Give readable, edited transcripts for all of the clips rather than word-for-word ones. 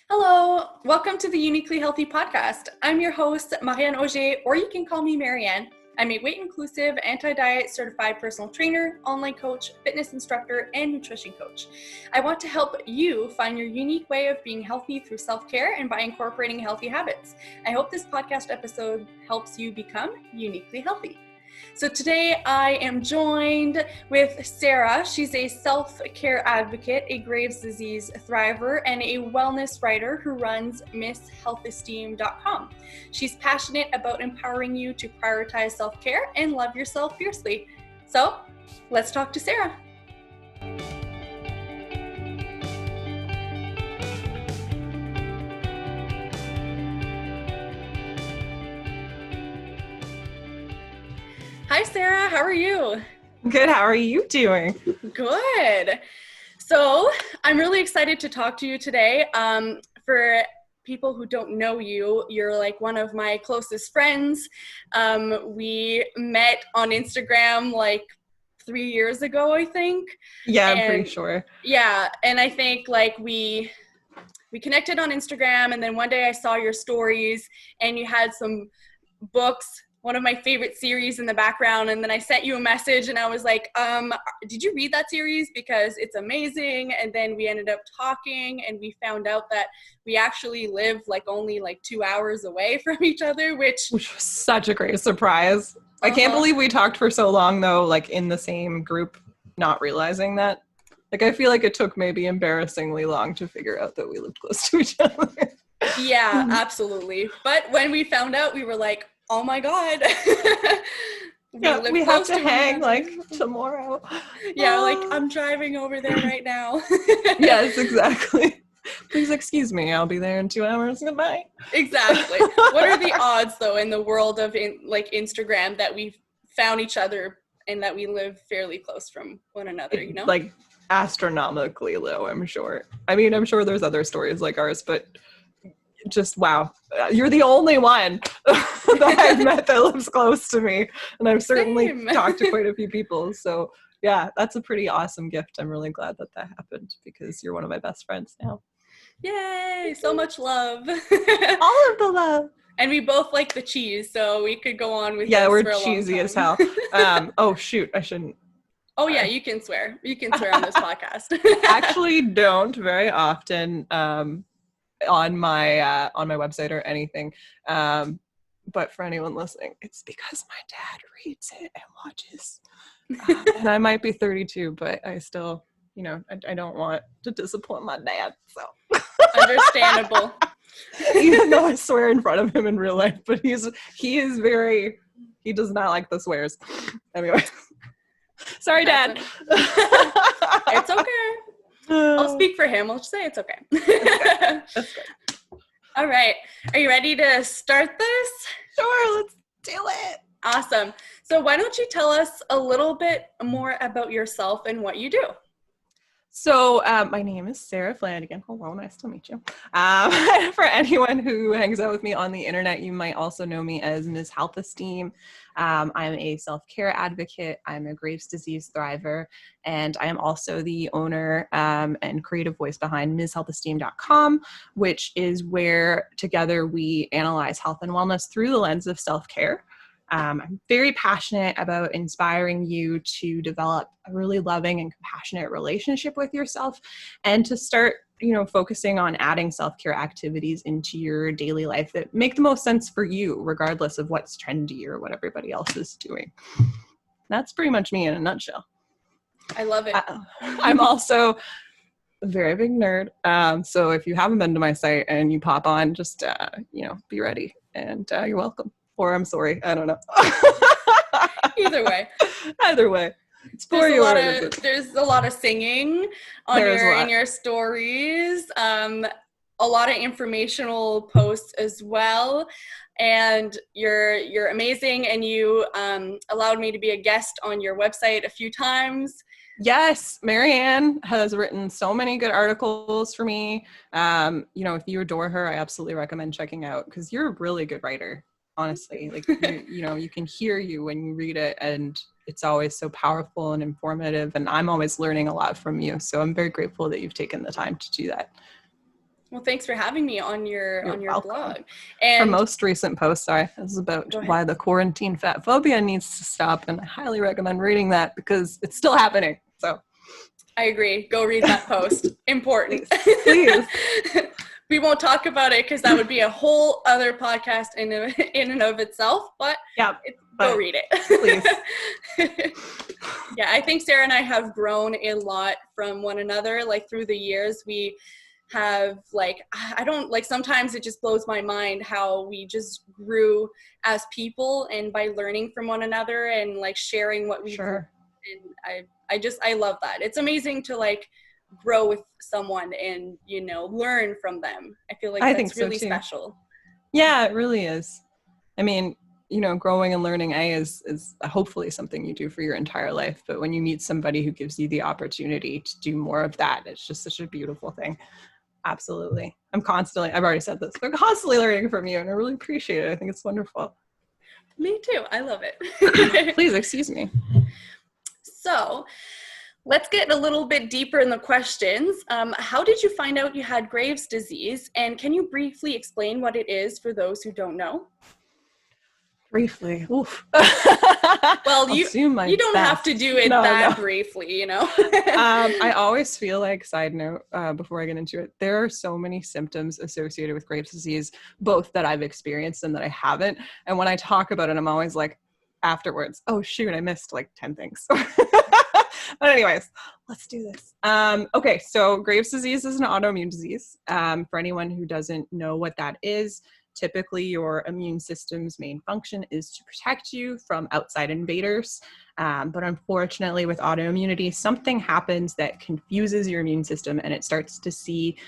Hello, welcome to the Uniquely Healthy podcast. I'm your host, Maryannauger, or you can call me Marianne. I'm a weight-inclusive, anti-diet certified personal trainer, online coach, fitness instructor, and nutrition coach. I want to help you find your unique way of being healthy through self-care and by incorporating healthy habits. I hope this podcast episode helps you become uniquely healthy. So today I am joined with Sara. She's a self-care advocate, a Graves' disease thriver, and a wellness writer who runs MissHealthEsteem.com. She's passionate about empowering you to prioritize self-care and love yourself fiercely. So let's talk to Sara. Hi, Sara. How are you? Good. How are you doing? Good. So I'm really excited to talk to you today. For people who don't know you, you're like one of my closest friends. We met on Instagram like 3 years ago, I think. Yeah, I'm pretty sure. Yeah, and I think like we connected on Instagram, and then one day I saw your stories and you had some books, one of my favorite series in the background, and then I sent you a message and I was like, did you read that series? Because it's amazing. And then we ended up talking and we found out that we actually live like only like 2 hours away from each other, which was such a great surprise. I can't believe we talked for so long though, like in the same group, not realizing that. Like I feel like it took maybe embarrassingly long to figure out that we lived close to each other. Yeah, absolutely. But when we found out, we were like, oh my God. we have to hang like tomorrow. Yeah, like I'm driving over there right now. Yes, exactly. Please excuse me, I'll be there in 2 hours. Goodbye. Exactly. What are the odds though in the world of Instagram that we've found each other and that we live fairly close from one another, you know? Like astronomically low, I'm sure. I mean, I'm sure there's other stories like ours, but just wow, you're the only one that I've met that lives close to me, and I've certainly talked to quite a few people. So yeah, that's a pretty awesome gift. I'm really glad that happened because you're one of my best friends now. Yay, so much love. All of the love. And we both like the cheese, so we could go on with we're for a cheesy as hell. Oh shoot, I shouldn't. Oh yeah, you can swear on this podcast. Actually don't very often on my website or anything, but for anyone listening, it's because my dad reads it and watches, and I might be 32, but I still, I don't want to disappoint my dad, so understandable. Even though I swear in front of him in real life, but he does not like the swears. Anyway, sorry, Dad. It's okay. I'll speak for him. I'll just say it's okay. That's good. All right. Are you ready to start this? Sure, let's do it. Awesome. So why don't you tell us a little bit more about yourself and what you do? So my name is Sara Flanagan. Hello, nice to meet you. For anyone who hangs out with me on the internet, you might also know me as Ms. Health Esteem. I'm a self-care advocate. I'm a Graves' disease thriver, and I am also the owner and creative voice behind MissHealthEsteem.com, which is where together we analyze health and wellness through the lens of self-care. I'm very passionate about inspiring you to develop a really loving and compassionate relationship with yourself and to start, focusing on adding self-care activities into your daily life that make the most sense for you, regardless of what's trendy or what everybody else is doing. That's pretty much me in a nutshell. I love it. I'm also a very big nerd. So if you haven't been to my site and you pop on, just, be ready, and you're welcome. Or I'm sorry, I don't know. Either way. It's for you. There's a lot of singing in your stories. A lot of informational posts as well. And you're amazing, and you allowed me to be a guest on your website a few times. Yes, Marianne has written so many good articles for me. If you adore her, I absolutely recommend checking out because you're a really good writer. Honestly, like you can hear you when you read it, and it's always so powerful and informative, and I'm always learning a lot from you. So I'm very grateful that you've taken the time to do that. Well, thanks for having me on You're your welcome. blog. Her And most recent post, sorry, is about why the quarantine fat phobia needs to stop, and I highly recommend reading that because it's still happening. So I agree. Go read that post. Important. Please. We won't talk about it because that would be a whole other podcast in and of itself, but go read it. Please. Yeah, I think Sarah and I have grown a lot from one another. Like through the years, we have sometimes it just blows my mind how we just grew as people and by learning from one another and like sharing what we've learned. And I love that. It's amazing to like grow with someone and, you know, learn from them. I feel like that's really special. Yeah, it really is. I mean, you know, growing and learning is hopefully something you do for your entire life. But when you meet somebody who gives you the opportunity to do more of that, it's just such a beautiful thing. Absolutely. I've already said this, but I'm constantly learning from you and I really appreciate it. I think it's wonderful. Me too. I love it. Please excuse me. So let's get a little bit deeper in the questions. How did you find out you had Graves' disease? And can you briefly explain what it is for those who don't know? Briefly. Oof. Well, you don't have to do it briefly, you know. I always feel like, side note, before I get into it, there are so many symptoms associated with Graves' disease, both that I've experienced and that I haven't. And when I talk about it, I'm always like, afterwards, oh shoot, I missed like 10 things. But anyways, let's do this. Okay, so Graves' disease is an autoimmune disease. For anyone who doesn't know what that is, typically your immune system's main function is to protect you from outside invaders. But unfortunately with autoimmunity, something happens that confuses your immune system and it starts to see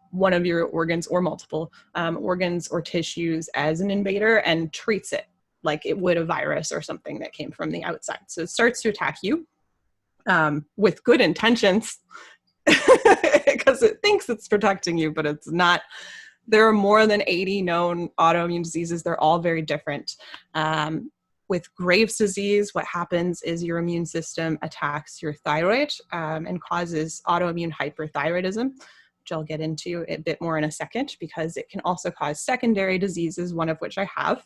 one of your organs or multiple organs or tissues as an invader and treats it like it would a virus or something that came from the outside. So it starts to attack you with good intentions because it thinks it's protecting you, but it's not. There are more than 80 known autoimmune diseases. They're all very different. With Graves' disease, what happens is your immune system attacks your thyroid and causes autoimmune hyperthyroidism, which I'll get into a bit more in a second, because it can also cause secondary diseases, one of which I have.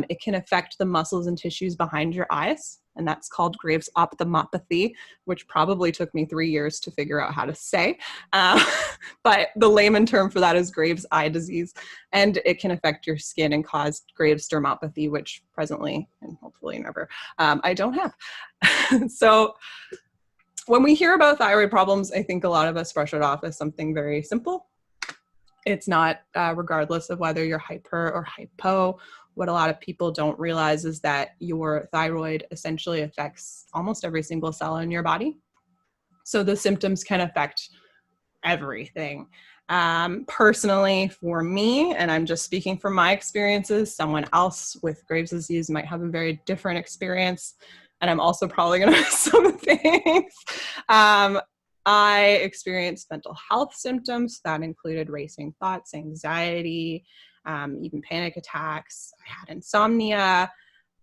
It can affect the muscles and tissues behind your eyes, and that's called Graves' ophthalmopathy, which probably took me 3 years to figure out how to say. But the layman term for that is Graves' eye disease, and it can affect your skin and cause Graves' dermopathy, which presently, and hopefully never, I don't have. So when we hear about thyroid problems, I think a lot of us brush it off as something very simple. It's not, regardless of whether you're hyper or hypo. What a lot of people don't realize is that your thyroid essentially affects almost every single cell in your body. So the symptoms can affect everything. Personally, for me, and I'm just speaking from my experiences, someone else with Graves' disease might have a very different experience. And I'm also probably going to miss some things. I experienced mental health symptoms that included racing thoughts, anxiety, even panic attacks. I had insomnia.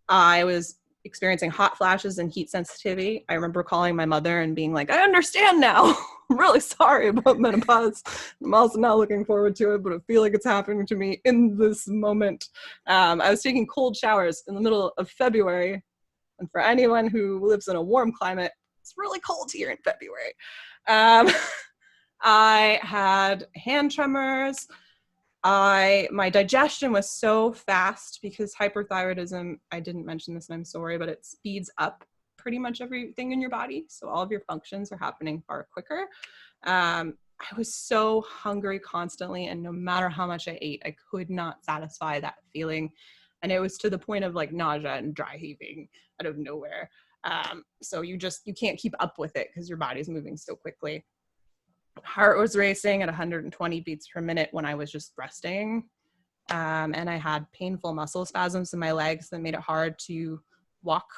I was experiencing hot flashes and heat sensitivity. I remember calling my mother and being like, I understand now. I'm really sorry about menopause. I'm also not looking forward to it, but I feel like it's happening to me in this moment. I was taking cold showers in the middle of February. And for anyone who lives in a warm climate, it's really cold here in February. I had hand tremors. My digestion was so fast because hyperthyroidism, I didn't mention this and I'm sorry, but it speeds up pretty much everything in your body. So all of your functions are happening far quicker. I was so hungry constantly, and no matter how much I ate, I could not satisfy that feeling. And it was to the point of like nausea and dry heaving out of nowhere. So you can't keep up with it because your body's moving so quickly. Heart was racing at 120 beats per minute when I was just resting. And I had painful muscle spasms in my legs that made it hard to walk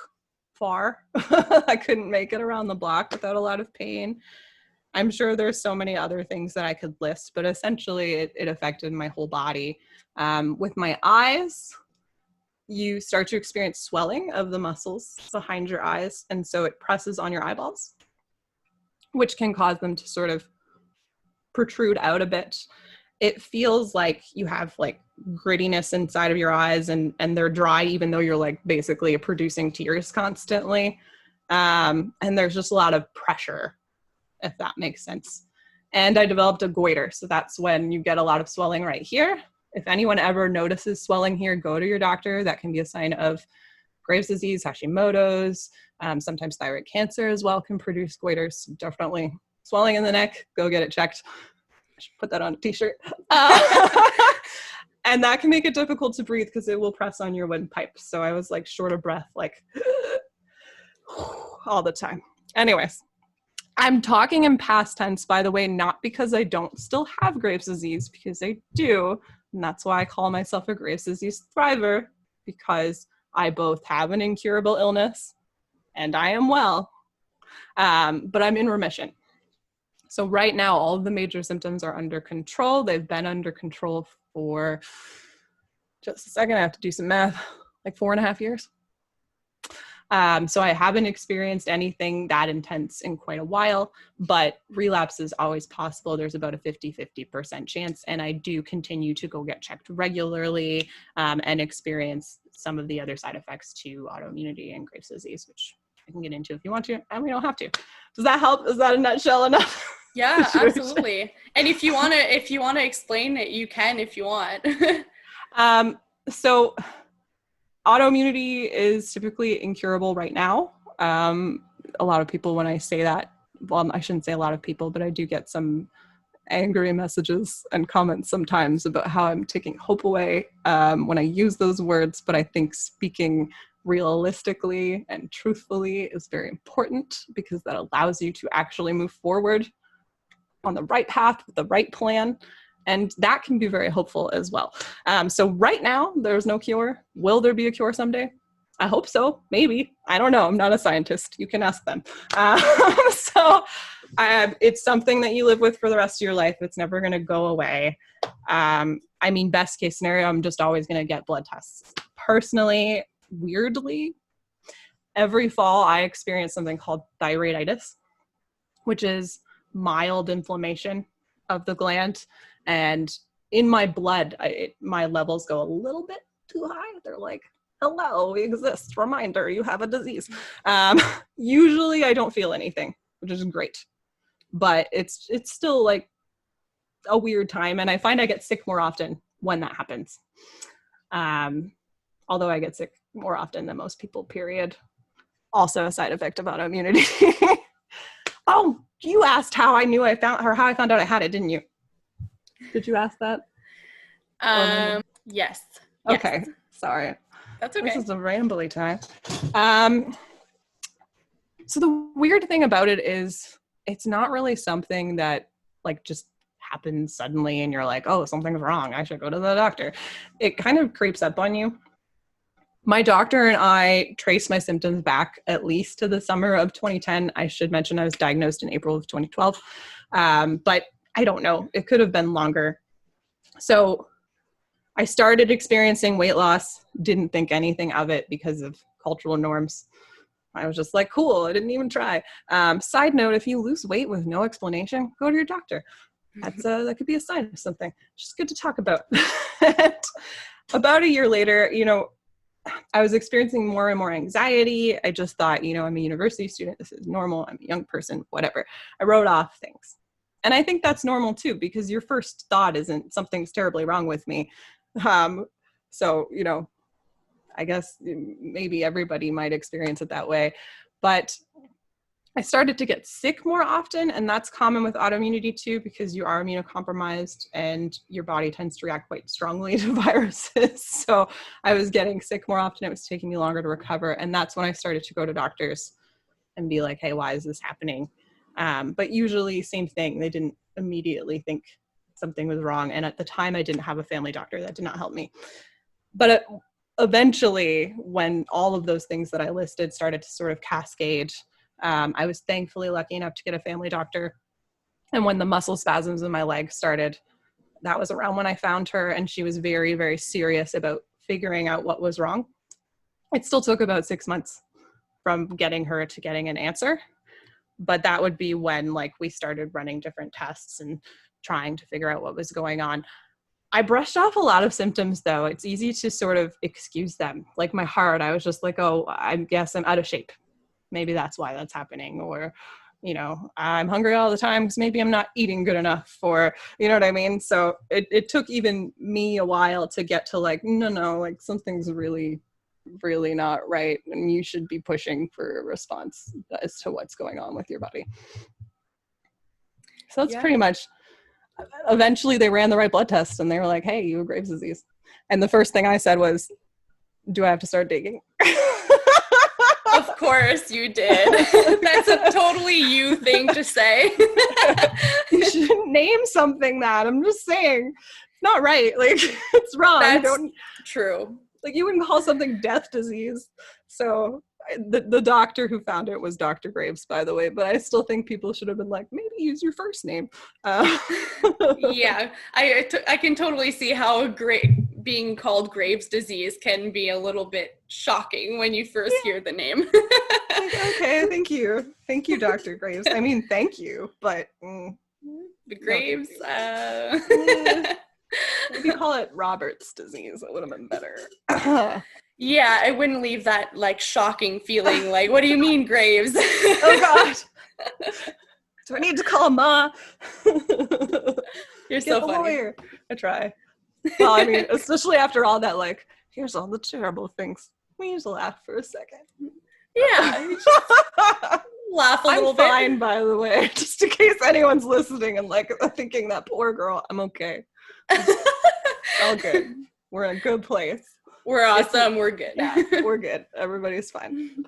far. I couldn't make it around the block without a lot of pain. I'm sure there's so many other things that I could list, but essentially it affected my whole body. With my eyes, you start to experience swelling of the muscles behind your eyes. And so it presses on your eyeballs, which can cause them to sort of protrude out a bit. it feels like you have like grittiness inside of your eyes and they're dry, even though you're like basically producing tears constantly. And there's just a lot of pressure, if that makes sense. And I developed a goiter. So that's when you get a lot of swelling right here. If anyone ever notices swelling here, go to your doctor. That can be a sign of Graves' disease, Hashimoto's, sometimes thyroid cancer as well can produce goiters. Definitely swelling in the neck, go get it checked. I should put that on a t-shirt. And that can make it difficult to breathe because it will press on your windpipe. So I was like short of breath, like all the time. Anyways, I'm talking in past tense, by the way, not because I don't still have Graves' disease, because I do. And that's why I call myself a Graves' disease thriver, because I both have an incurable illness and I am well, but I'm in remission. So right now, all of the major symptoms are under control. They've been under control for, just a second, I have to do some math, like 4.5 years. So I haven't experienced anything that intense in quite a while, but relapse is always possible. There's about a 50% chance. And I do continue to go get checked regularly and experience some of the other side effects to autoimmunity and Graves' disease, which I can get into if you want to, and we don't have to. Does that help? Is that a nutshell enough? Yeah, absolutely. And if you want to explain it, you can if you want. So autoimmunity is typically incurable right now. A lot of people, when I say that, well, I shouldn't say a lot of people, but I do get some angry messages and comments sometimes about how I'm taking hope away when I use those words. But I think speaking realistically and truthfully is very important, because that allows you to actually move forward on the right path with the right plan. And that can be very hopeful as well. So right now, there's no cure. Will there be a cure someday? I hope so. Maybe. I don't know. I'm not a scientist. You can ask them. It's something that you live with for the rest of your life. It's never going to go away. I mean, best case scenario, I'm just always going to get blood tests. Personally, weirdly, every fall, I experience something called thyroiditis, which is mild inflammation of the gland. And in my blood, my levels go a little bit too high. They're like, hello, we exist. Reminder, you have a disease. Usually I don't feel anything, which is great. But it's still like a weird time. And I find I get sick more often when that happens. Although I get sick more often than most people, period. Also a side effect of autoimmunity. Oh, you asked how I found out I had it, didn't you? Did you ask that? Yes. Okay. Sorry. That's okay. This is a rambly time. So the weird thing about it is it's not really something that like just happens suddenly and you're like, oh, something's wrong, I should go to the doctor. It kind of creeps up on you. My doctor and I trace my symptoms back at least to the summer of 2010. I should mention I was diagnosed in April of 2012. But I don't know. It could have been longer. So I started experiencing weight loss, didn't think anything of it because of cultural norms. I was just like, cool, I didn't even try. Side note, if you lose weight with no explanation, go to your doctor. That could be a sign of something. Just good to talk about. About a year later, I was experiencing more and more anxiety. I just thought, I'm a university student. This is normal. I'm a young person, whatever. I wrote off things. And I think that's normal too, because your first thought isn't something's terribly wrong with me. So, I guess maybe everybody might experience it that way. But I started to get sick more often, and that's common with autoimmunity too, because you are immunocompromised and your body tends to react quite strongly to viruses. So I was getting sick more often. It was taking me longer to recover. And that's when I started to go to doctors and be like, hey, why is this happening? But usually same thing. They didn't immediately think something was wrong. And at the time I didn't have a family doctor. That did not help me. But eventually, when all of those things that I listed started to sort of cascade, I was thankfully lucky enough to get a family doctor. And when the muscle spasms in my leg started, that was around when I found her. And she was very, very serious about figuring out what was wrong. It still took about 6 months from getting her to getting an answer. But that would be when we started running different tests and trying to figure out what was going on. I brushed off a lot of symptoms, though. It's easy to sort of excuse them. Like my heart, I was just like, oh, I guess I'm out of shape. Maybe that's why that's happening. Or, I'm hungry all the time because maybe I'm not eating good enough, or, you know what I mean? So it took even me a while to get to like, no, like something's really, really not right. And you should be pushing for a response as to what's going on with your body. So that's pretty much. Eventually they ran the right blood test and they were like, hey, you have Graves' disease. And the first thing I said was, do I have to start digging? Of course you did. That's a totally you thing to say. You should name something that. I'm just saying. It's not right. Like, it's wrong. That's true. Like, you wouldn't call something death disease. So the doctor who found it was Dr. Graves, by the way, but I still think people should have been like, maybe use your first name. Yeah, I can totally see how being called Graves' disease can be a little bit shocking when you first hear the name. Like, okay, thank you, Dr. Graves. I mean, thank you, but the Graves. Maybe call it Robert's disease. It would have been better. Yeah, I wouldn't leave that like shocking feeling. Like, what do you mean, Graves? Oh God. Do I need to call Ma? You're so funny. Lawyer. I try. Well, I mean, especially after all that, like, here's all the terrible things. We need to laugh for a second. Yeah. Laugh a little bit. I'm fine, by the way, just in case anyone's listening and like thinking that poor girl. I'm okay. All good. We're in a good place. We're awesome. We're good. Yeah, we're good. Everybody's fine.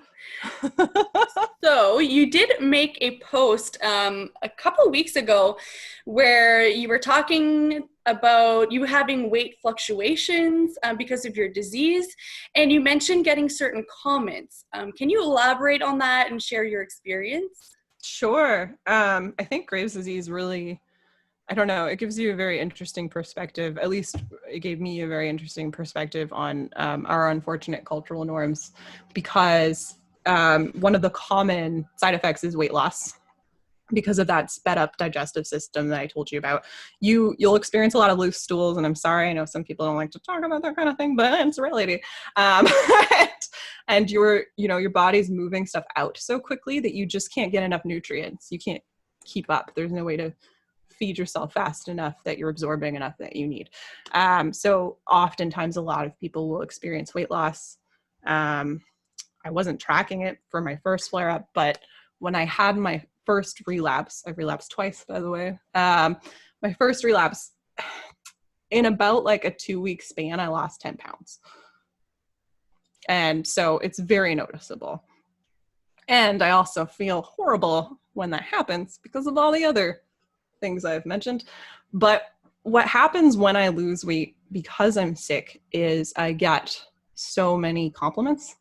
So you did make a post a couple weeks ago where you were talking about you having weight fluctuations because of your disease, and you mentioned getting certain comments. Can you elaborate on that and share your experience? Sure. I think Graves' disease really, I don't know, it gives you a very interesting perspective. At least it gave me a very interesting perspective on our unfortunate cultural norms, because one of the common side effects is weight loss. Because of that sped up digestive system that I told you about, you'll experience a lot of loose stools. And I'm sorry, I know some people don't like to talk about that kind of thing, but it's a reality. And your body's moving stuff out so quickly that you just can't get enough nutrients. You can't keep up. There's no way to feed yourself fast enough that you're absorbing enough that you need. So oftentimes a lot of people will experience weight loss. I wasn't tracking it for my first flare up, but when I had my first relapse, I've relapsed twice, by the way. My first relapse, in about like a 2-week span, I lost 10 pounds. And so it's very noticeable. And I also feel horrible when that happens because of all the other things I've mentioned. But what happens when I lose weight because I'm sick is I get so many compliments.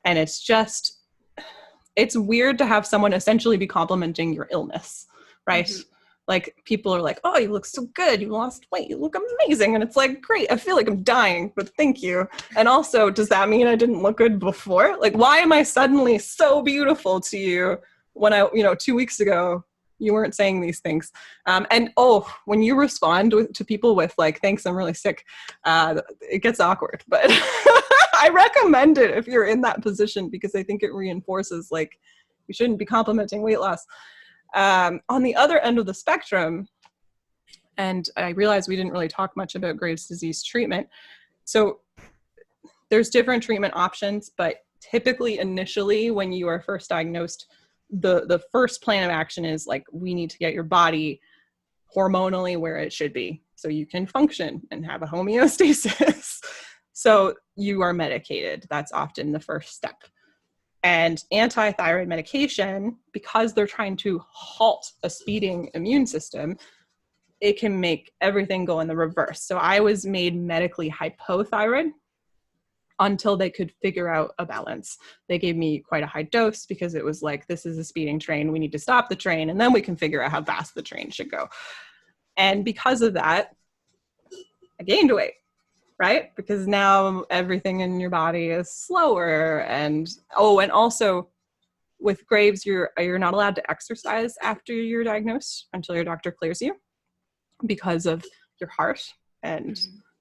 And it's weird to have someone essentially be complimenting your illness, right? Mm-hmm. Like, people are like, oh, you look so good. You lost weight. You look amazing. And it's like, great. I feel like I'm dying, but thank you. And also, does that mean I didn't look good before? Like, why am I suddenly so beautiful to you when 2 weeks ago, you weren't saying these things? And when you respond to people with like, thanks, I'm really sick, it gets awkward. But I recommend it if you're in that position, because I think it reinforces like you shouldn't be complimenting weight loss. On the other end of the spectrum, and I realized we didn't really talk much about Graves' disease treatment. So there's different treatment options, but typically initially when you are first diagnosed, the first plan of action is like, we need to get your body hormonally where it should be so you can function and have a homeostasis. So you are medicated. That's often the first step. And anti-thyroid medication, because they're trying to halt a speeding immune system, it can make everything go in the reverse. So I was made medically hypothyroid until they could figure out a balance. They gave me quite a high dose because it was like, this is a speeding train. We need to stop the train, and then we can figure out how fast the train should go. And because of that, I gained weight. Right? Because now everything in your body is slower. And also with Graves, you're not allowed to exercise after you're diagnosed until your doctor clears you because of your heart and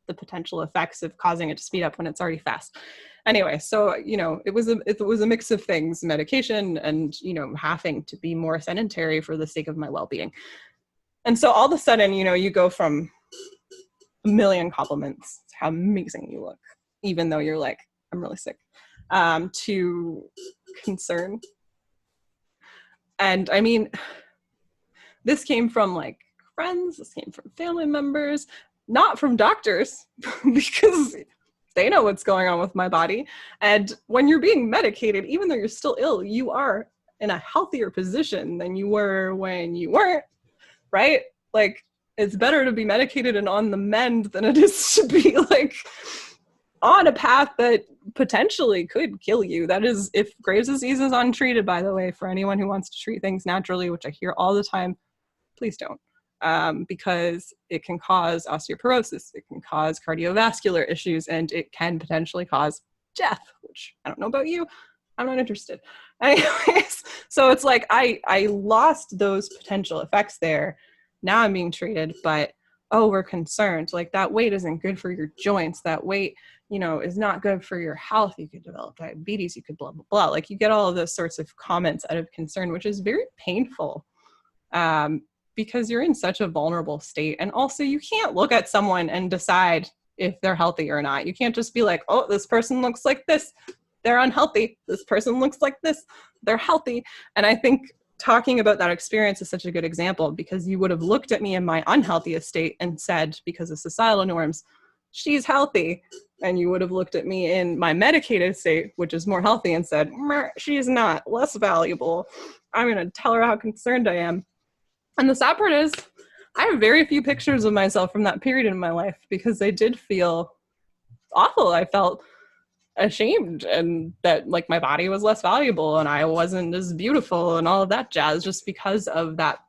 the potential effects of causing it to speed up when it's already fast. Anyway, so, you know, it was a mix of things, medication and, you know, having to be more sedentary for the sake of my well-being. And so all of a sudden, you know, you go from a million compliments, how amazing you look, even though you're like, I'm really sick, to concern. And I mean, this came from like friends, this came from family members, not from doctors, because they know what's going on with my body. And when you're being medicated, even though you're still ill, you are in a healthier position than you were when you weren't, right? Like, it's better to be medicated and on the mend than it is to be like on a path that potentially could kill you. That is, if Graves' disease is untreated, by the way, for anyone who wants to treat things naturally, which I hear all the time, please don't. Because it can cause osteoporosis, it can cause cardiovascular issues, and it can potentially cause death, which I don't know about you, I'm not interested. Anyways, so it's like I lost those potential effects there. Now I'm being treated, but oh, we're concerned. Like, that weight isn't good for your joints. That weight, you know, is not good for your health. You could develop diabetes. You could blah, blah, blah. Like, you get all of those sorts of comments out of concern, which is very painful. Because you're in such a vulnerable state. And also, you can't look at someone and decide if they're healthy or not. You can't just be like, oh, this person looks like this, they're unhealthy. This person looks like this, they're healthy. And I think talking about that experience is such a good example, because you would have looked at me in my unhealthiest state and said, because of societal norms, she's healthy. And you would have looked at me in my medicated state, which is more healthy, and said, she's not, less valuable. I'm going to tell her how concerned I am. And the sad part is, I have very few pictures of myself from that period in my life, because I did feel awful. I felt ashamed, and that like my body was less valuable and I wasn't as beautiful and all of that jazz, just because of that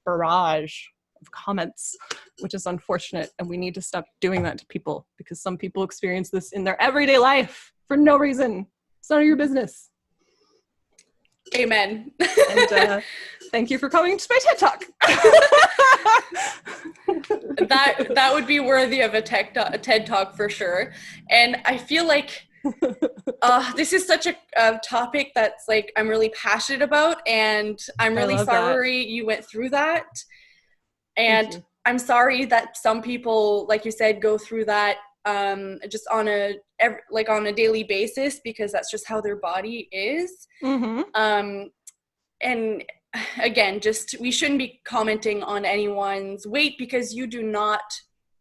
barrage of comments, which is unfortunate. And we need to stop doing that to people, because some people experience this in their everyday life for no reason. It's none of your business. Amen. And thank you for coming to my TED Talk. That would be worthy of a TED Talk for sure. And I feel like this is such a topic that's like I'm really passionate about, and I'm really sorry you went through that. And I'm sorry that some people, like you said, go through that just on a daily basis, because that's just how their body is. And again, just we shouldn't be commenting on anyone's weight, because you do not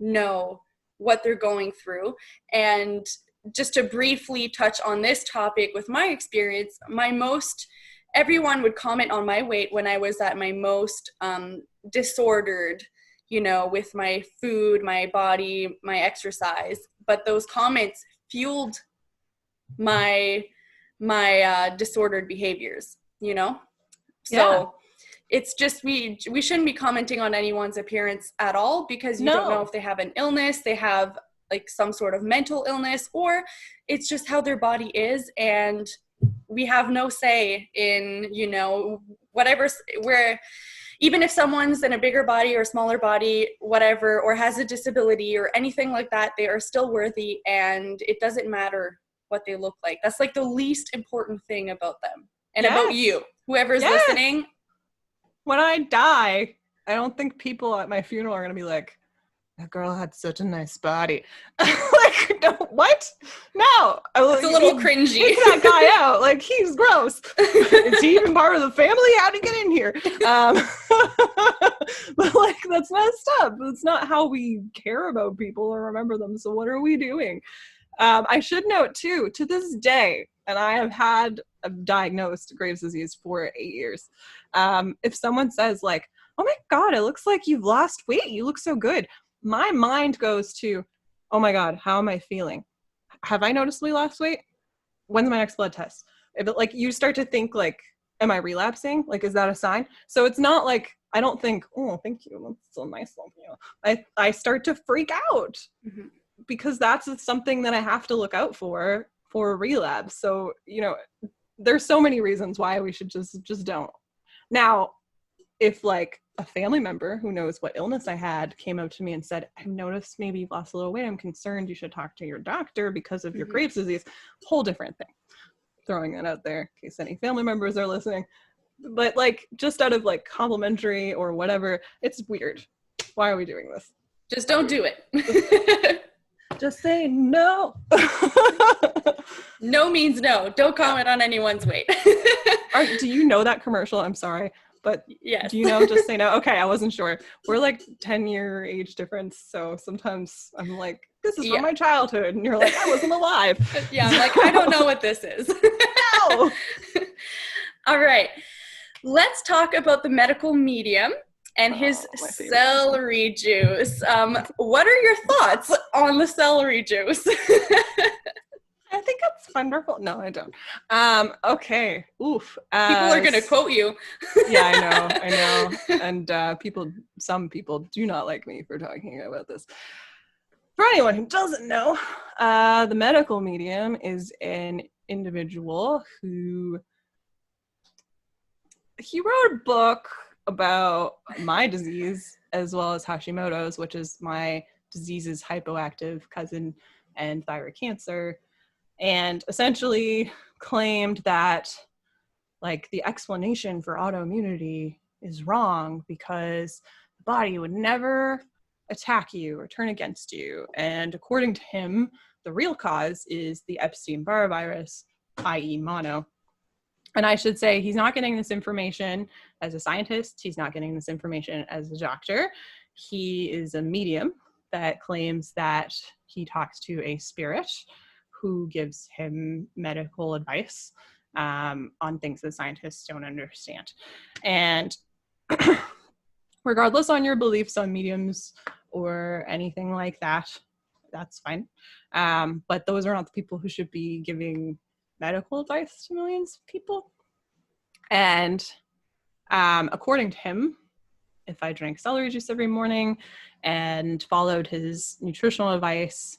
know what they're going through. And just to briefly touch on this topic with my experience, everyone would comment on my weight when I was at my most disordered, you know, with my food, my body, my exercise. But those comments fueled my disordered behaviors, you know? So it's just, we shouldn't be commenting on anyone's appearance at all, because you don't know if they have an illness, they have like some sort of mental illness, or it's just how their body is. And we have no say in, you know, where, even if someone's in a bigger body or smaller body, whatever, or has a disability or anything like that, they are still worthy, and it doesn't matter what they look like. That's like the least important thing about them and about you, whoever's listening. When I die, I don't think people at my funeral are going to be like, that girl had such a nice body. Like, no, what? No. It's a little cringy. Take that guy out. Like, he's gross. Is he even part of the family? How'd he get in here? But, like, that's messed up. That's not how we care about people or remember them. So what are we doing? I should note, too, to this day, and I have had diagnosed Graves' disease for 8 years, if someone says, like, oh, my God, it looks like you've lost weight. You look so good. My mind goes to, oh my God, how am I feeling? Have I noticeably lost weight? When's my next blood test? If it, like, you start to think like, am I relapsing? Like, is that a sign? So it's not like, I don't think, oh, thank you, that's so nice of you. I start to freak out, because that's something that I have to look out for a relapse. So, you know, there's so many reasons why we should just don't. Now, if like a family member who knows what illness I had came up to me and said, I've noticed maybe you've lost a little weight, I'm concerned you should talk to your doctor because of your Graves' disease, whole different thing. Throwing that out there in case any family members are listening. But like, just out of like complimentary or whatever, it's weird. Why are we doing this? Just don't do it. Just say no. No means no. Don't comment on anyone's weight. Do you know that commercial? I'm sorry, but yes. Do you know? Just say no. Okay, I wasn't sure. We're like 10-year age difference, so sometimes I'm like, this is from my childhood, and you're like, I wasn't alive. Yeah, I'm like, I don't know what this is. No. All right, let's talk about the medical medium and his celery juice. What are your thoughts on the celery juice? I think it's wonderful. No, I don't. Okay. Oof. People are going to quote you. Yeah, I know. And some people do not like me for talking about this. For anyone who doesn't know, the medical medium is an individual who he wrote a book about my disease as well as Hashimoto's, which is my disease's hypoactive cousin and thyroid cancer, and essentially claimed that like the explanation for autoimmunity is wrong because the body would never attack you or turn against you. And according to him, the real cause is the Epstein-Barr virus, i.e. mono. And I should say he's not getting this information as a scientist. He's not getting this information as a doctor. He is a medium that claims that he talks to a spirit who gives him medical advice on things that scientists don't understand. And regardless on your beliefs on mediums or anything like that, that's fine. But those are not the people who should be giving medical advice to millions of people. And according to him, if I drank celery juice every morning and followed his nutritional advice,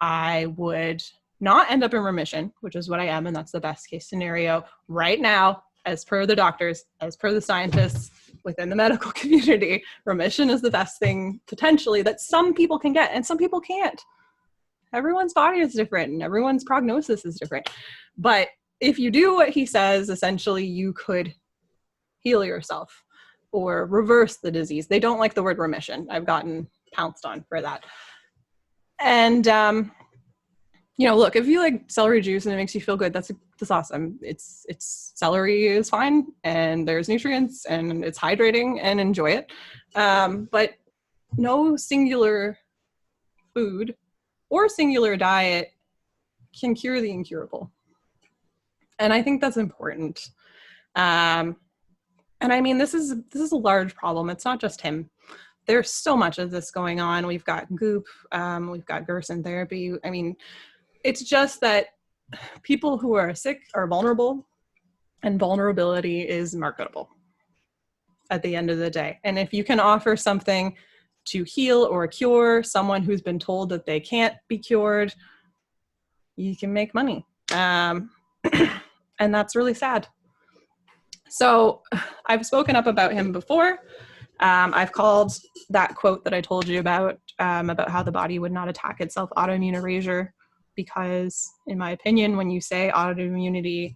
I would not end up in remission, which is what I am, and that's the best case scenario right now, as per the doctors, as per the scientists within the medical community. Remission is the best thing potentially that some people can get, and some people can't. Everyone's body is different, and everyone's prognosis is different. But if you do what he says, essentially you could heal yourself or reverse the disease. They don't like the word remission. I've gotten pounced on for that. And look, if you like celery juice and it makes you feel good, that's awesome. It's celery is fine, and there's nutrients, and it's hydrating, and enjoy it. But no singular food or singular diet can cure the incurable. And I think that's important. And I mean, this is a large problem. It's not just him. There's so much of this going on. We've got goop, we've got Gerson therapy. I mean, it's just that people who are sick are vulnerable, and vulnerability is marketable at the end of the day. And if you can offer something to heal or cure someone who's been told that they can't be cured, you can make money. And that's really sad. So I've spoken up about him before. I've called that quote that I told you about how the body would not attack itself autoimmune erasure, because in my opinion, when you say autoimmunity,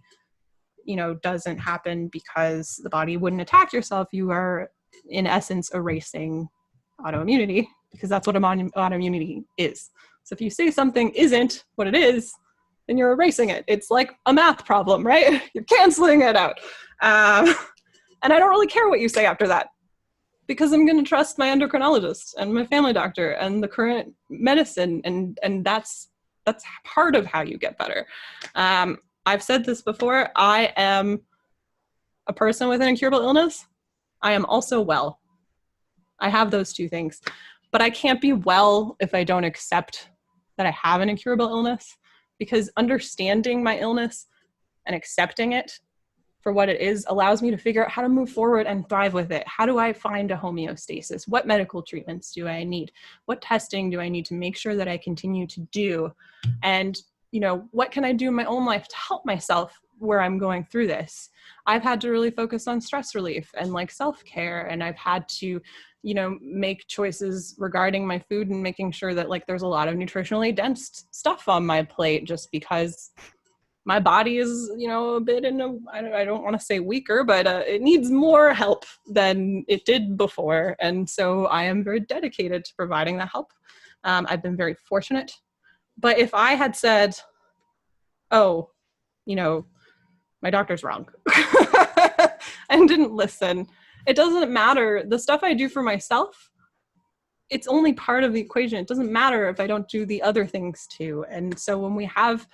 doesn't happen because the body wouldn't attack yourself, you are in essence erasing autoimmunity, because that's what autoimmunity is. So if you say something isn't what it is, then you're erasing it. It's like a math problem, right? You're canceling it out. And I don't really care what you say after that, because I'm going to trust my endocrinologist and my family doctor and the current medicine. And that's part of how you get better. I've said this before. I am a person with an incurable illness. I am also well. I have those two things, but I can't be well if I don't accept that I have an incurable illness, because understanding my illness and accepting it for what it is allows me to figure out how to move forward and thrive with it. How do I find a homeostasis? What medical treatments do I need? What testing do I need to make sure that I continue to do? And, what can I do in my own life to help myself where I'm going through this, I've had to really focus on stress relief and like self-care. And I've had to, make choices regarding my food and making sure that like there's a lot of nutritionally dense stuff on my plate, just because my body is, a bit I don't want to say weaker, but it needs more help than it did before. And so I am very dedicated to providing that help. I've been very fortunate. But if I had said, oh, my doctor's wrong and didn't listen, it doesn't matter. The stuff I do for myself, it's only part of the equation. It doesn't matter if I don't do the other things too. And so when we have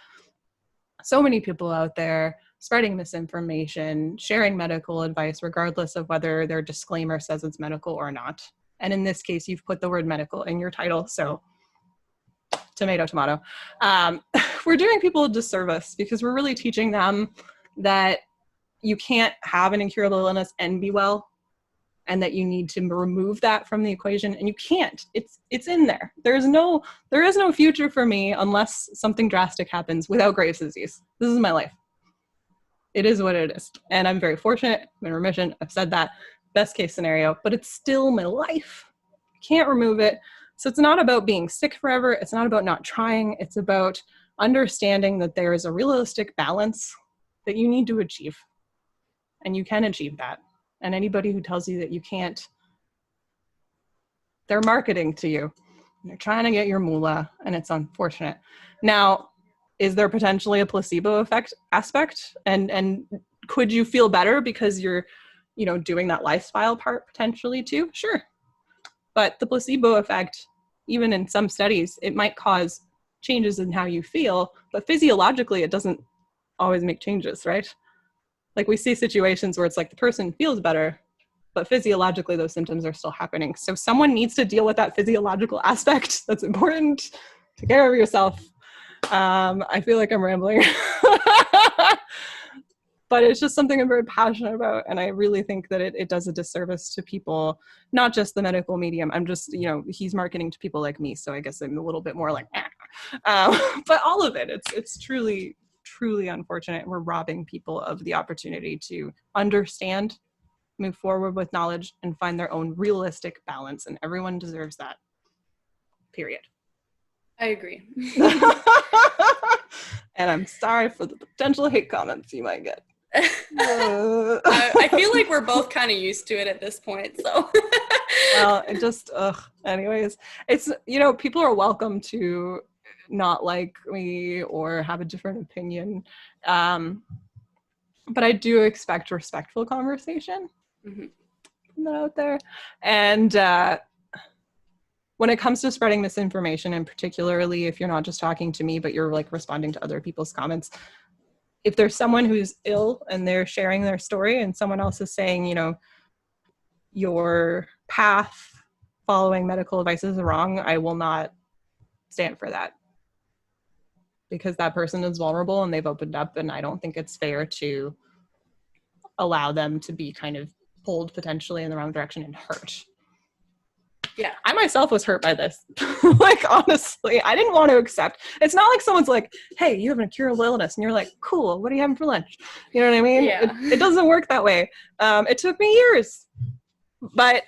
so many people out there spreading misinformation, sharing medical advice, regardless of whether their disclaimer says it's medical or not. And in this case, you've put the word medical in your title. So tomato, tomato. We're doing people a disservice because we're really teaching them that you can't have an incurable illness and be well, and that you need to remove that from the equation, and you can't. It's in there. There is no future for me unless something drastic happens without Graves' disease. This is my life. It is what it is. And I'm very fortunate. I'm in remission. I've said that. Best case scenario, but it's still my life. Can't remove it. So it's not about being sick forever. It's not about not trying. It's about understanding that there is a realistic balance that you need to achieve. And you can achieve that. And anybody who tells you that you can't, they're marketing to you. They're trying to get your moolah, and it's unfortunate. Now, is there potentially a placebo effect aspect? And could you feel better because you're, doing that lifestyle part potentially too? Sure. But the placebo effect, even in some studies, it might cause changes in how you feel, but physiologically, it doesn't always make changes, right? Like we see situations where it's like the person feels better, but physiologically those symptoms are still happening. So someone needs to deal with that physiological aspect. That's important. Take care of yourself. I feel like I'm rambling, but it's just something I'm very passionate about. And I really think that it does a disservice to people, not just the medical medium. I'm just, he's marketing to people like me. So I guess I'm a little bit more like, but all of it, it's truly unfortunate. We're robbing people of the opportunity to understand, move forward with knowledge, and find their own realistic balance. And everyone deserves that. Period. I agree. And I'm sorry for the potential hate comments you might get. I feel like we're both kind of used to it at this point, so. Well, it just, anyways, it's, people are welcome to not like me or have a different opinion. But I do expect respectful conversation from that out there. And when it comes to spreading misinformation, and particularly if you're not just talking to me, but you're like responding to other people's comments, if there's someone who's ill and they're sharing their story and someone else is saying, your path following medical advice is wrong, I will not stand for that. Because that person is vulnerable and they've opened up, and I don't think it's fair to allow them to be kind of pulled potentially in the wrong direction and hurt. Yeah. I myself was hurt by this. Like, honestly, I didn't want to accept. It's not like someone's like, hey, you have an incurable illness. And you're like, cool, what are you having for lunch? You know what I mean? Yeah. It doesn't work that way. It took me years. But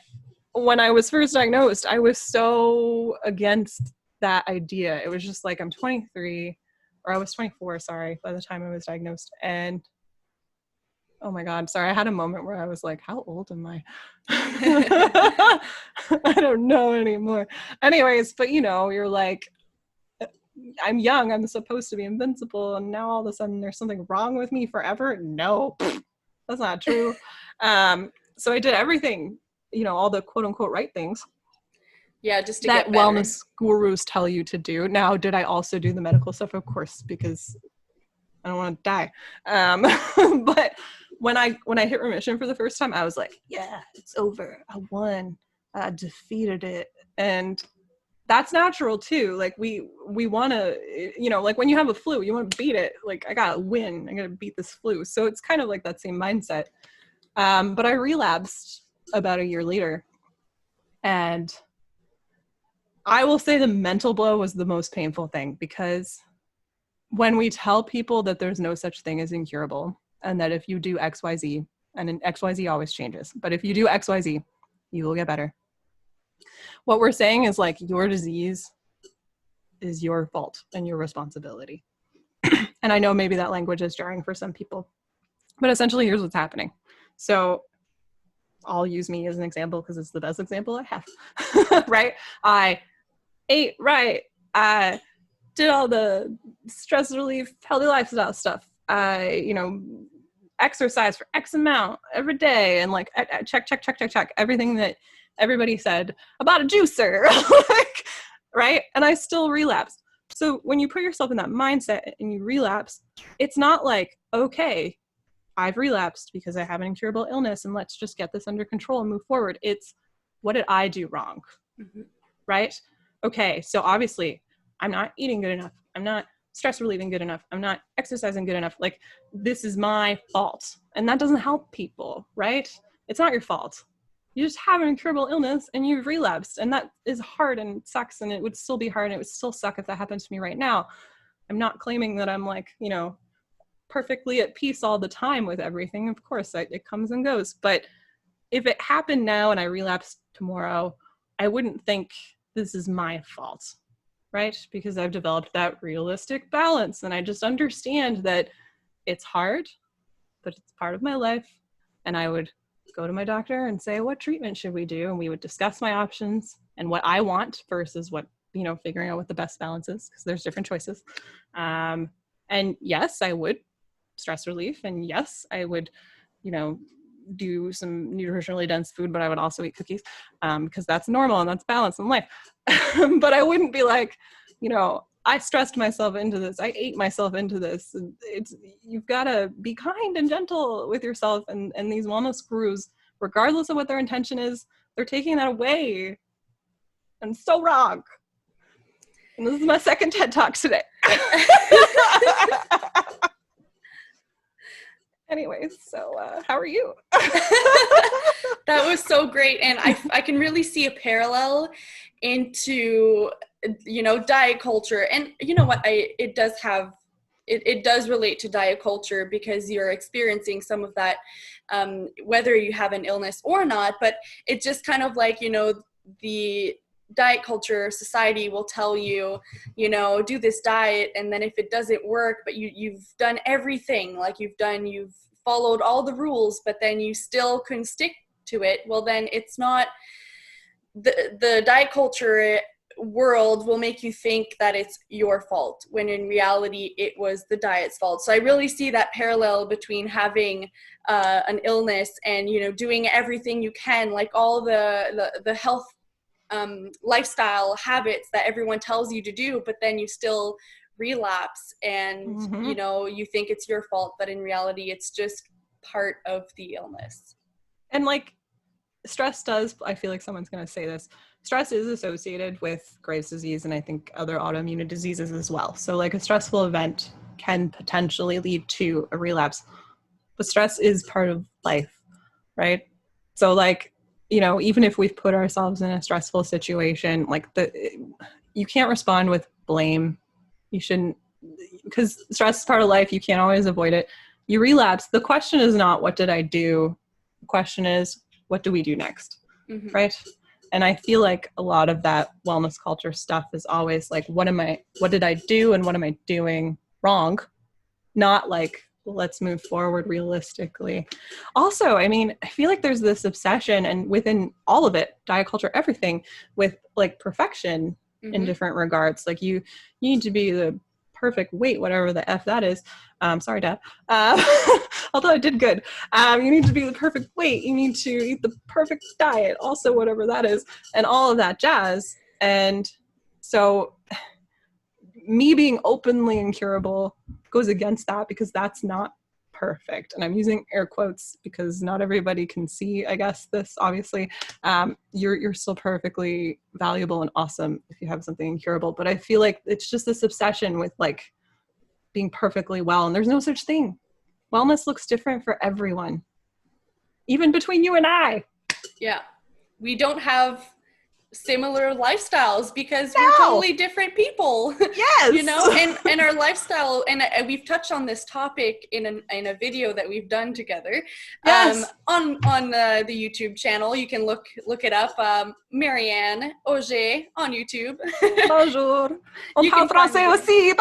when I was first diagnosed, I was so against that idea. It was just like, I'm 23, or I was 24, sorry, by the time I was diagnosed. And oh my God, sorry, I had a moment where I was like, how old am I? I don't know anymore. Anyways, but you're like, I'm young, I'm supposed to be invincible, and now all of a sudden there's something wrong with me forever? No, that's not true. So I did everything, all the quote unquote right things. Yeah, just to that get better. Wellness gurus tell you to do. Now, did I also do the medical stuff? Of course, because I don't want to die. But when I hit remission for the first time, I was like, yeah, it's over. I won. I defeated it. And that's natural too. Like we want to, like when you have a flu, you want to beat it. Like, I got to win. I got to beat this flu. So it's kind of like that same mindset. But I relapsed about a year later. And I will say the mental blow was the most painful thing, because when we tell people that there's no such thing as incurable, and that if you do XYZ, and an XYZ always changes, but if you do XYZ, you will get better. What we're saying is like, your disease is your fault and your responsibility. And I know maybe that language is jarring for some people, but essentially here's what's happening. So I'll use me as an example because it's the best example I have, right? I ate right. I did all the stress relief, healthy lifestyle stuff. I, exercise for X amount every day. And like, I check everything that everybody said about a juicer, like, right? And I still relapsed. So when you put yourself in that mindset and you relapse, it's not like, okay, I've relapsed because I have an incurable illness and let's just get this under control and move forward. It's, what did I do wrong? Mm-hmm. Right? Okay, so obviously I'm not eating good enough. I'm not stress relieving good enough. I'm not exercising good enough. Like, this is my fault. And that doesn't help people, right? It's not your fault. You just have an incurable illness and you've relapsed, and that is hard and sucks, and it would still be hard and it would still suck if that happened to me right now. I'm not claiming that I'm like, perfectly at peace all the time with everything. Of course, it comes and goes. But if it happened now and I relapsed tomorrow, I wouldn't think this is my fault, right? Because I've developed that realistic balance, and I just understand that it's hard, but it's part of my life. And I would go to my doctor and say, what treatment should we do? And we would discuss my options and what I want versus what, figuring out what the best balance is, because there's different choices. And yes, I would stress relief. And yes, I would, do some nutritionally dense food, but I would also eat cookies because that's normal and that's balance in life. But I wouldn't be like, I stressed myself into this. I ate myself into this. You've got to be kind and gentle with yourself. And these wellness gurus, regardless of what their intention is, they're taking that away. And so wrong. And this is my second TED Talk today. Anyways, so how are you? That was so great. And I can really see a parallel into, diet culture. And you know what, it does relate to diet culture because you're experiencing some of that, whether you have an illness or not. But it's just kind of like, the diet culture society will tell you, do this diet, and then if it doesn't work, but you've done everything, like you've followed all the rules, but then you still couldn't stick to it, well, then it's not the diet culture world will make you think that it's your fault, when in reality it was the diet's fault. So I really see that parallel between having an illness and doing everything you can, like all the health lifestyle habits that everyone tells you to do, but then you still relapse and you think it's your fault, but in reality it's just part of the illness. And like, stress does, I feel like someone's going to say this, stress is associated with Graves' disease and I think other autoimmune diseases as well. So like, a stressful event can potentially lead to a relapse, but stress is part of life, right? So like, even if we've put ourselves in a stressful situation, like you can't respond with blame. You shouldn't, because stress is part of life. You can't always avoid it. You relapse. The question is not, what did I do? The question is, what do we do next? Mm-hmm. Right? And I feel like a lot of that wellness culture stuff is always like, what did I do and what am I doing wrong? Not like, let's move forward realistically. Also, I mean, I feel like there's this obsession, and within all of it, diet culture, everything, with like perfection in different regards. Like you need to be the perfect weight, whatever the F that is. Sorry, Dad. Although I did good. You need to be the perfect weight. You need to eat the perfect diet, also whatever that is, and all of that jazz. And so me being openly incurable goes against that, because that's not perfect. And I'm using air quotes because not everybody can see, I guess, this, obviously. You're still perfectly valuable and awesome if you have something incurable. But I feel like it's just this obsession with like being perfectly well. And there's no such thing. Wellness looks different for everyone, even between you and I. Yeah. We don't have similar lifestyles because we're totally different people. Yes. You know, and our lifestyle, and we've touched on this topic in a video that we've done together. Yes. On the YouTube channel, you can look it up. Maryannauger on YouTube. Bonjour. On parle français aussi.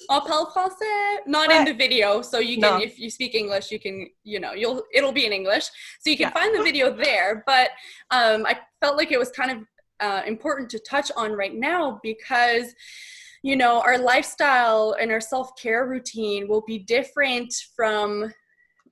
On parle français. Not in the video, so you can, if you speak English, you can, it'll be in English, so you can find the video there. But I felt like it was kind of important to touch on right now because, our lifestyle and our self-care routine will be different from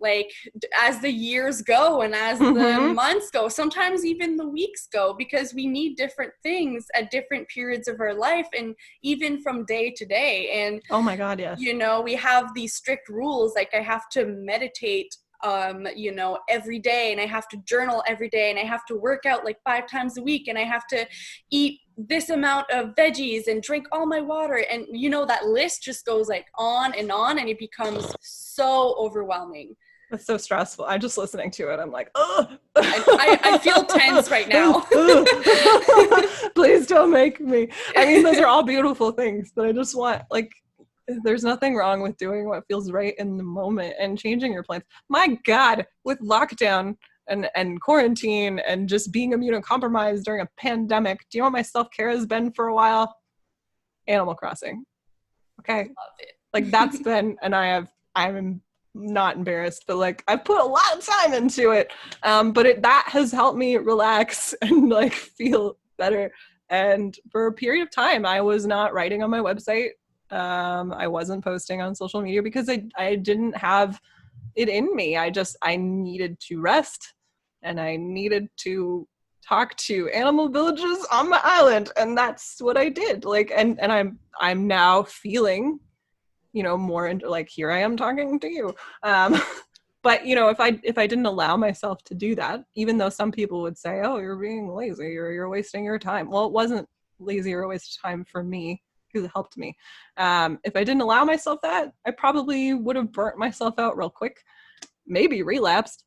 like as the years go and as the months go, sometimes even the weeks go, because we need different things at different periods of our life and even from day to day. And oh my God, yes. We have these strict rules, like I have to meditate every day, and I have to journal every day, and I have to work out like 5 times a week, and I have to eat this amount of veggies and drink all my water. And that list just goes like on, and it becomes so overwhelming. It's so stressful. I'm just listening to it. I'm like, oh, I feel tense right now. Please don't make me. I mean, those are all beautiful things, but I just want, like, there's nothing wrong with doing what feels right in the moment and changing your plans. My God, with lockdown and quarantine and just being immunocompromised during a pandemic, do you know what my self-care has been for a while? Animal Crossing. Okay. Love it. Like that's been, and I'm not embarrassed, but like I've put a lot of time into it. But that has helped me relax and like feel better. And for a period of time, I was not writing on my website. I wasn't posting on social media because I didn't have it in me. I needed to rest, and I needed to talk to animal villages on my island, and that's what I did. Like, and I'm now feeling, more into like, here I am talking to you. But if I didn't allow myself to do that, even though some people would say, oh, you're being lazy or you're wasting your time. Well, it wasn't lazy or a waste of time for me because it helped me. If I didn't allow myself that, I probably would have burnt myself out real quick, maybe relapsed,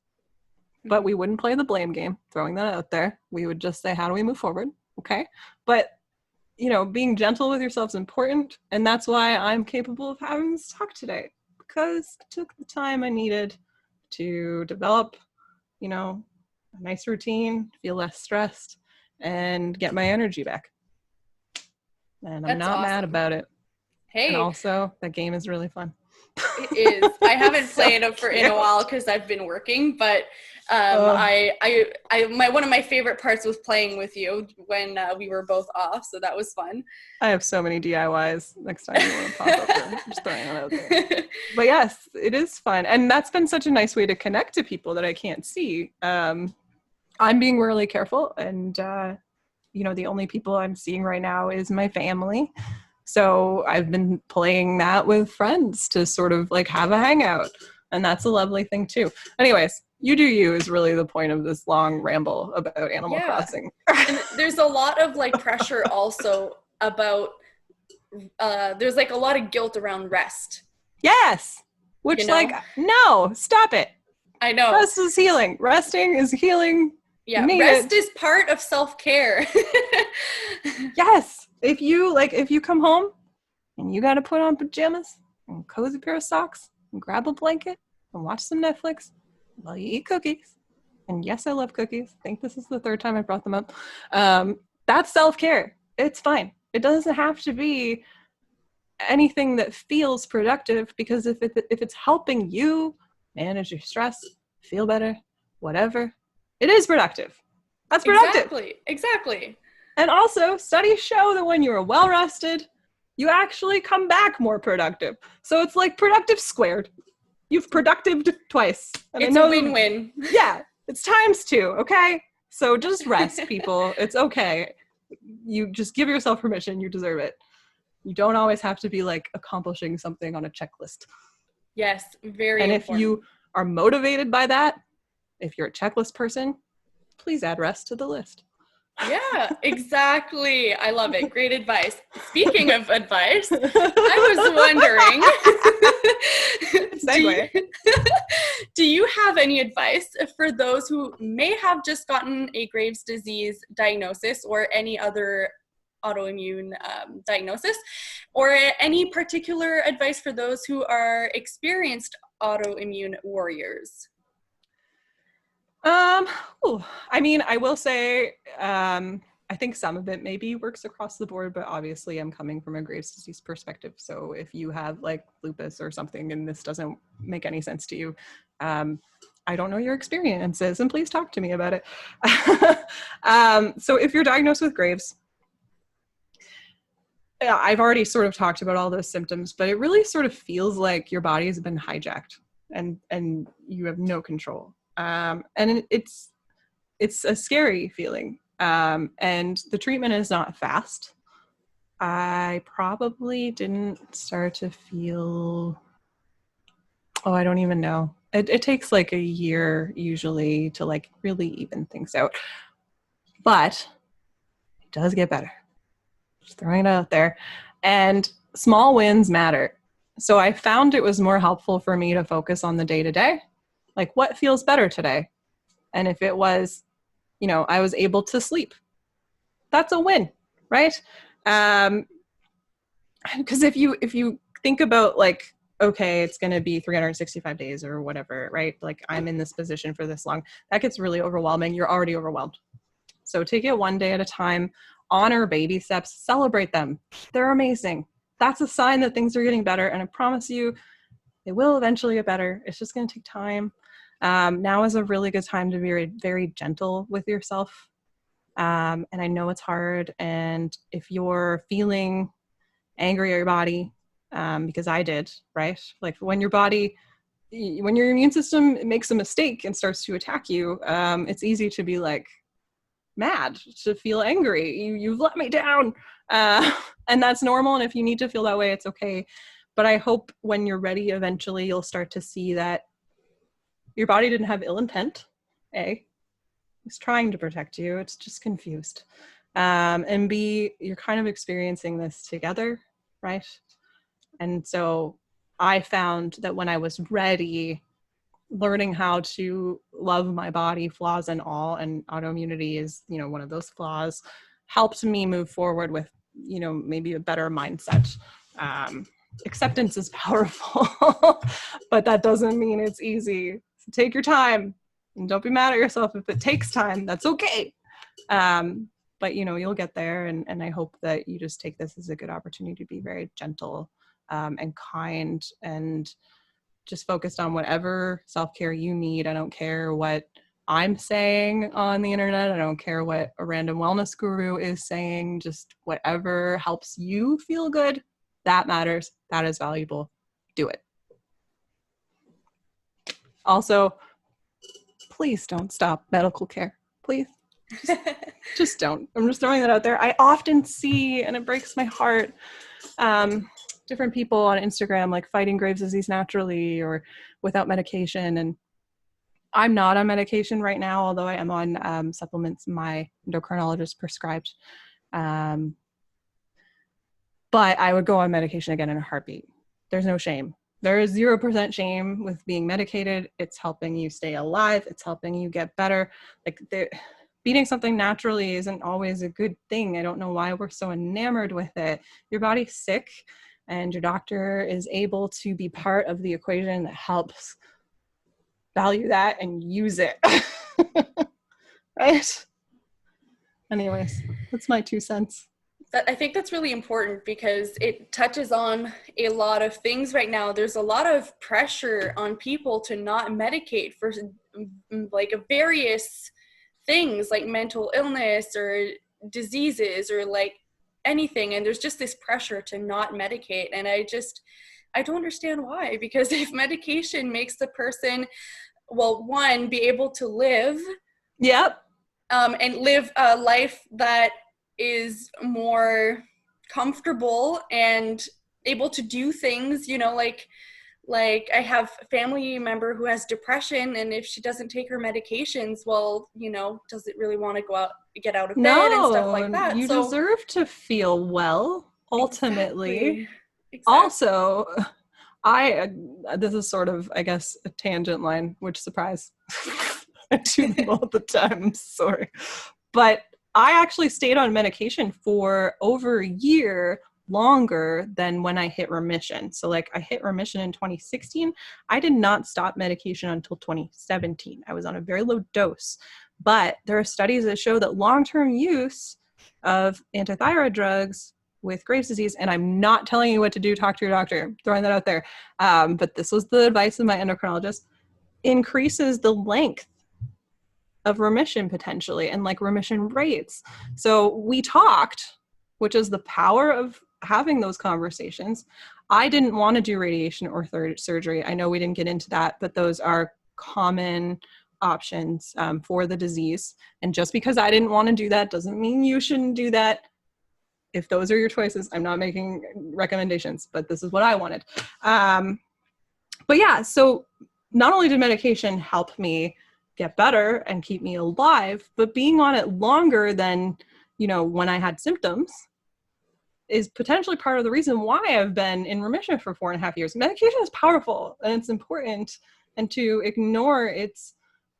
but we wouldn't play the blame game, throwing that out there. We would just say, how do we move forward? Okay. But being gentle with yourself is important. And that's why I'm capable of having this talk today, because I took the time I needed to develop, a nice routine, feel less stressed, and get my energy back. And I'm not mad about it. Hey. And also, that game is really fun. It is. I haven't played it in a while because I've been working, but one of my favorite parts was playing with you when we were both off, so that was fun. I have so many DIYs next time you want to pop up there. Just throwing it out there. But yes, it is fun. And that's been such a nice way to connect to people that I can't see. I'm being really careful, and the only people I'm seeing right now is my family. So I've been playing that with friends to sort of like have a hangout. And that's a lovely thing too. Anyways, you do you is really the point of this long ramble about Animal Crossing. And there's a lot of like pressure also about, there's like a lot of guilt around rest. Yes. Which no, stop it. I know. Rest is healing. Resting is healing. Yeah, rest is part of self-care. Yes. If you come home and you got to put on pajamas and a cozy pair of socks and grab a blanket and watch some Netflix while you eat cookies, and yes, I love cookies. I think this is the 3rd time I brought them up. That's self-care. It's fine. It doesn't have to be anything that feels productive, because if it's helping you manage your stress, feel better, whatever, it is productive. That's productive. Exactly. And also, studies show that when you are well rested, you actually come back more productive. So it's like productive squared. You've productived twice. And it's a win-win. Yeah, it's times 2, okay? So just rest, people. It's okay. You just give yourself permission. You deserve it. You don't always have to be like accomplishing something on a checklist. Yes, very important. And if you are motivated by that, if you're a checklist person, please add rest to the list. Yeah, exactly. I love it. Great advice. Speaking of advice, I was wondering, Segue. do you have any advice for those who may have just gotten a Graves' disease diagnosis or any other autoimmune diagnosis, or any particular advice for those who are experienced autoimmune warriors? Um, I mean, I will say, I think some of it maybe works across the board, but obviously I'm coming from a Graves' disease perspective. So if you have like lupus or something and this doesn't make any sense to you, I don't know your experiences, and please talk to me about it. So if you're diagnosed with Graves, yeah, I've already sort of talked about all those symptoms, but it really sort of feels like your body has been hijacked and you have no control. And it's a scary feeling. And the treatment is not fast. I probably didn't start to feel, I don't even know. It takes like a year usually to like really even things out, but it does get better. Just throwing it out there. And small wins matter. So I found it was more helpful for me to focus on the day to day, like what feels better today. And if it was, I was able to sleep, that's a win, right? Because if you think about like, okay, it's going to be 365 days or whatever, right? Like I'm in this position for this long, that gets really overwhelming. You're already overwhelmed. So take it one day at a time, honor baby steps, celebrate them. They're amazing. That's a sign that things are getting better. And I promise you, they will eventually get better. It's just going to take time. Now is a really good time to be very, very gentle with yourself. And I know it's hard. And if you're feeling angry at your body, because I did, right? Like when your immune system makes a mistake and starts to attack you, it's easy to be like mad, to feel angry. You've let me down. And that's normal. And if you need to feel that way, it's okay. But I hope when you're ready, eventually you'll start to see that your body didn't have ill intent. It's trying to protect you. It's just confused. And B, you're kind of experiencing this together, right? And so I found that when I was ready, learning how to love my body, flaws and all, and autoimmunity is, one of those flaws, helped me move forward with, maybe a better mindset. Acceptance is powerful, but that doesn't mean it's easy. So take your time and don't be mad at yourself if it takes time. That's okay. But you'll get there, and I hope that you just take this as a good opportunity to be very gentle and kind, and just focused on whatever self-care you need. I don't care what I'm saying on the internet. I don't care what a random wellness guru is saying. Just whatever helps you feel good, that matters. That is valuable. Do it. Also, please don't stop medical care. Please. Just don't. I'm just throwing that out there. I often see, and it breaks my heart, different people on Instagram like fighting Graves' disease naturally or without medication. And I'm not on medication right now, although I am on supplements my endocrinologist prescribed. But I would go on medication again in a heartbeat. There's no shame. There is 0% shame with being medicated. It's helping you stay alive. It's helping you get better. Like beating something naturally isn't always a good thing. I don't know why we're so enamored with it. Your body's sick, and your doctor is able to be part of the equation that helps value that and use it. Right? Anyways, that's my 2 cents. I think that's really important because it touches on a lot of things right now. There's a lot of pressure on people to not medicate for like various things like mental illness or diseases or like anything. And there's just this pressure to not medicate. And I don't understand why, because if medication makes the person, well, one, be able to live. Yep. And live a life that is more comfortable and able to do things, like like I have a family member who has depression, and if she doesn't take her medications, well, does it really want to go out, get out of bed and stuff like No, that? you So deserve to feel well, ultimately. exactly. Also, this is sort of, I guess, a tangent line, which, surprise, I do them all the time. I'm sorry. But I actually stayed on medication for over a year longer than when I hit remission. So like I hit remission in 2016. I did not stop medication until 2017. I was on a very low dose. But there are studies that show that long-term use of antithyroid drugs with Graves' disease, and I'm not telling you what to do, talk to your doctor, I'm throwing that out there. But this was the advice of my endocrinologist, increases the length of remission potentially and like remission rates. So we talked, which is the power of having those conversations. I didn't want to do radiation or surgery. I know we didn't get into that, but those are common options for the disease. And just because I didn't want to do that doesn't mean you shouldn't do that. If those are your choices, I'm not making recommendations, but this is what I wanted. But yeah, so not only did medication help me get better and keep me alive, but being on it longer than, when I had symptoms is potentially part of the reason why I've been in remission for 4.5 years. Medication is powerful and it's important, and to ignore its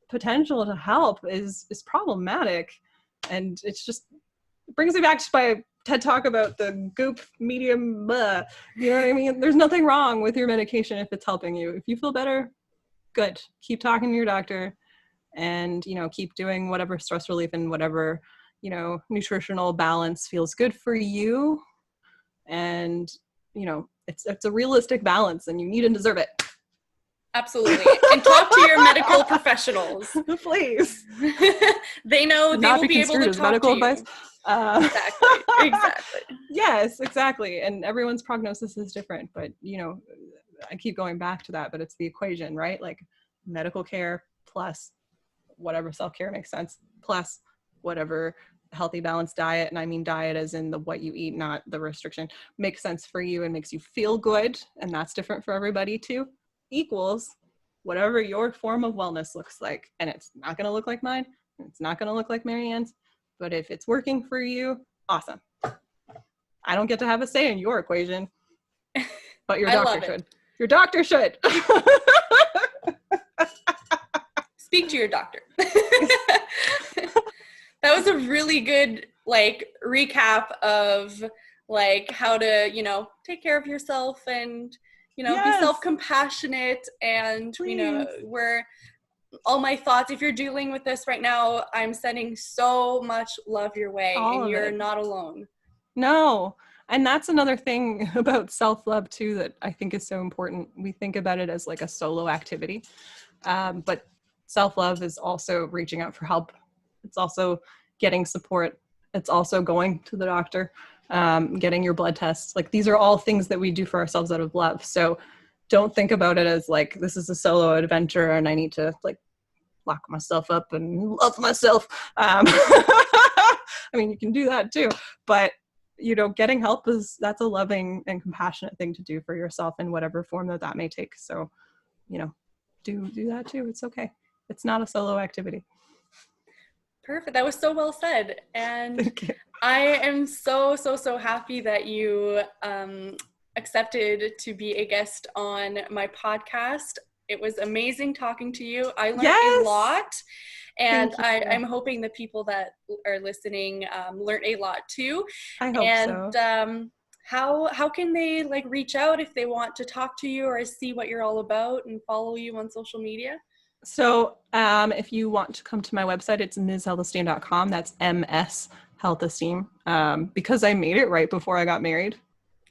potential to help is problematic. And it's just, it brings me back to my TED talk about the goop medium, blah. You know what I mean? There's nothing wrong with your medication if it's helping you. If you feel better, good. Keep talking to your doctor and, keep doing whatever stress relief and whatever, nutritional balance feels good for you. And, it's a realistic balance and you need and deserve it. Absolutely. And talk to your medical professionals. Please. They know, they will be able to talk to you. Advice. Exactly. Yes, exactly. And everyone's prognosis is different, but I keep going back to that, but it's the equation, right? Like medical care plus whatever self-care makes sense, plus whatever healthy balanced diet, and I mean diet as in the what you eat, not the restriction, makes sense for you and makes you feel good, and that's different for everybody too, equals whatever your form of wellness looks like. And it's not going to look like mine, it's not going to look like Marianne's, but if it's working for you, awesome. I don't get to have a say in your equation, but your doctor should. Your doctor should. Speak to your doctor. That was a really good recap of how to take care of yourself and Yes. be self-compassionate, and Please. where all my thoughts, if you're dealing with this right now, I'm sending so much love your way. And you're not alone. No. And that's another thing about self-love too that I think is so important. We think about it as like a solo activity, but self-love is also reaching out for help. It's also getting support. It's also going to the doctor, getting your blood tests. Like these are all things that we do for ourselves out of love. So don't think about it as like, this is a solo adventure and I need to lock myself up and love myself. I mean, you can do that too, but getting help that's a loving and compassionate thing to do for yourself in whatever form that may take. So, do that too. It's okay. It's not a solo activity. Perfect. That was so well said. And I am so happy that you accepted to be a guest on my podcast. It was amazing talking to you. I learned a lot. And I'm hoping the people that are listening learn a lot too. I hope so. How can they reach out if they want to talk to you or see what you're all about and follow you on social media? So if you want to come to my website, it's mshealthesteem.com. That's MS Health Esteem, because I made it right before I got married.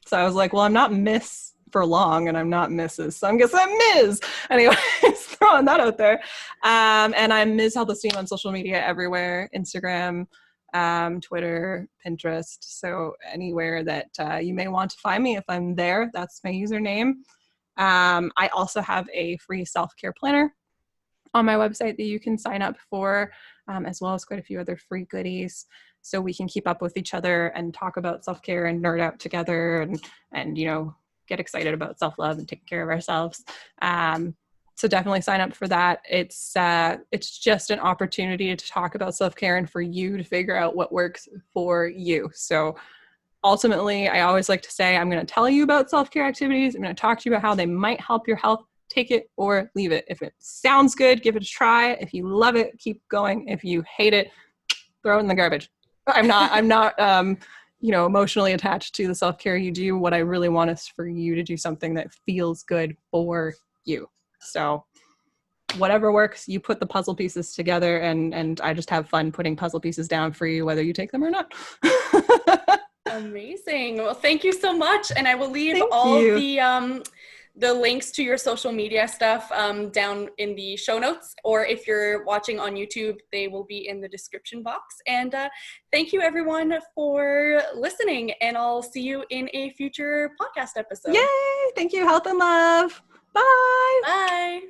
So I was like, well, I'm not Miss for long and I'm not Mrs. So I guess I'm Ms. Anyways, throwing that out there. And I'm Ms. Health Esteem on social media everywhere, Instagram, Twitter, Pinterest. So anywhere that you may want to find me, if I'm there, that's my username. I also have a free self-care planner on my website that you can sign up for, as well as quite a few other free goodies. So we can keep up with each other and talk about self-care and nerd out together and get excited about self-love and taking care of ourselves. So definitely sign up for that. It's just an opportunity to talk about self-care and for you to figure out what works for you. So ultimately, I always like to say, I'm going to tell you about self-care activities. I'm going to talk to you about how they might help your health. Take it or leave it. If it sounds good, give it a try. If you love it, keep going. If you hate it, throw it in the garbage. I'm not emotionally attached to the self-care you do. What I really want is for you to do something that feels good for you. So whatever works, you put the puzzle pieces together, and I just have fun putting puzzle pieces down for you, whether you take them or not. Amazing. Well, thank you so much. And I will leave the links to your social media stuff down in the show notes, or if you're watching on YouTube, they will be in the description box. And thank you everyone for listening, and I'll see you in a future podcast episode. Yay! Thank you. Health and love. Bye. Bye.